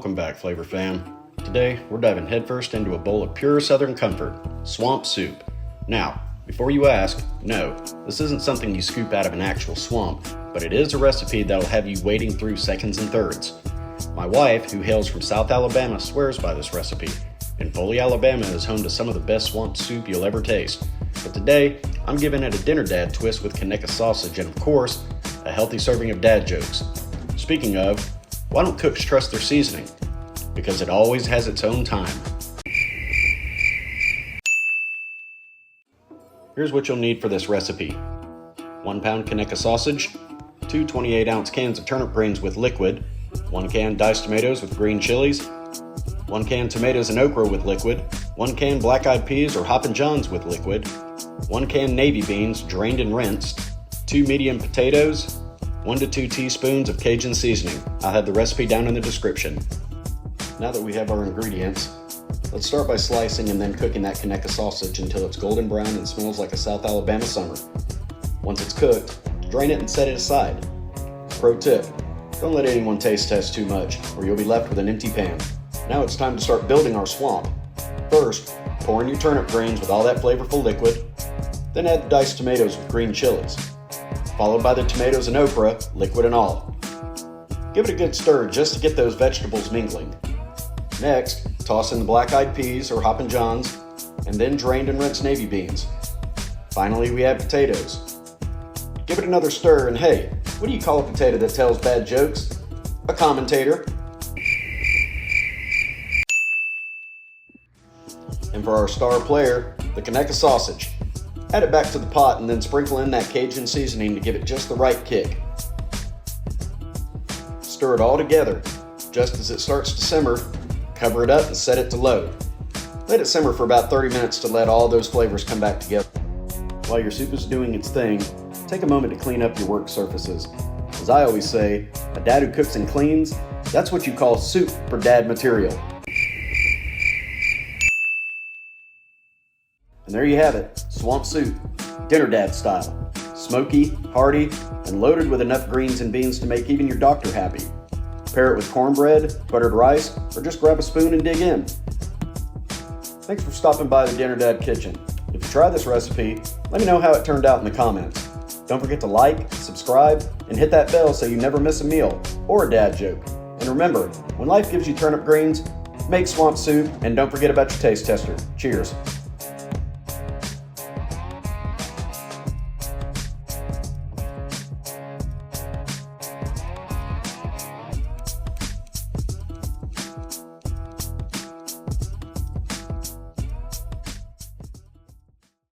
Welcome back, Flavor Fam. Today, we're diving headfirst into a bowl of pure Southern comfort, swamp soup. Now, before you ask, no, this isn't something you scoop out of an actual swamp, but it is a recipe that'll have you wading through seconds and thirds. My wife, who hails from South Alabama, swears by this recipe, and Foley, Alabama is home to some of the best swamp soup you'll ever taste. But today, I'm giving it a dinner dad twist with Conecuh sausage and, of course, a healthy serving of dad jokes. Speaking of, why don't cooks trust their seasoning? Because it always has its own time. Here's what you'll need for this recipe. 1 pound Conecuh sausage, 2 28-ounce cans of turnip greens with liquid, 1 can diced tomatoes with green chilies, 1 can tomatoes and okra with liquid, 1 can black-eyed peas or hoppin' johns with liquid, 1 can navy beans drained and rinsed, 2 medium potatoes, 1 to 2 teaspoons of Cajun seasoning. I'll have the recipe down in the description. Now that we have our ingredients, let's start by slicing and then cooking that Conecuh sausage until it's golden brown and smells like a South Alabama summer. Once it's cooked, drain it and set it aside. Pro tip, don't let anyone taste test too much or you'll be left with an empty pan. Now it's time to start building our swamp. First, pour in your turnip greens with all that flavorful liquid, then add the diced tomatoes with green chilies, followed by the tomatoes and okra, liquid and all. Give it a good stir just to get those vegetables mingling. Next, toss in the black-eyed peas or hoppin' johns, and then drained and rinsed navy beans. Finally, we add potatoes. Give it another stir, and hey, what do you call a potato that tells bad jokes? A commentator. And for our star player, the Conecuh sausage. Add it back to the pot and then sprinkle in that Cajun seasoning to give it just the right kick. Stir it all together. Just as it starts to simmer, cover it up and set it to low. Let it simmer for about 30 minutes to let all those flavors come back together. While your soup is doing its thing, take a moment to clean up your work surfaces. As I always say, a dad who cooks and cleans, that's what you call soup for dad material. And there you have it, swamp soup, dinner dad style. Smoky, hearty, and loaded with enough greens and beans to make even your doctor happy. Pair it with cornbread, buttered rice, or just grab a spoon and dig in. Thanks for stopping by the Dinner Dad Kitchen. If you try this recipe, let me know how it turned out in the comments. Don't forget to like, subscribe, and hit that bell so you never miss a meal or a dad joke. And remember, when life gives you turnip greens, make swamp soup and don't forget about your taste tester. Cheers.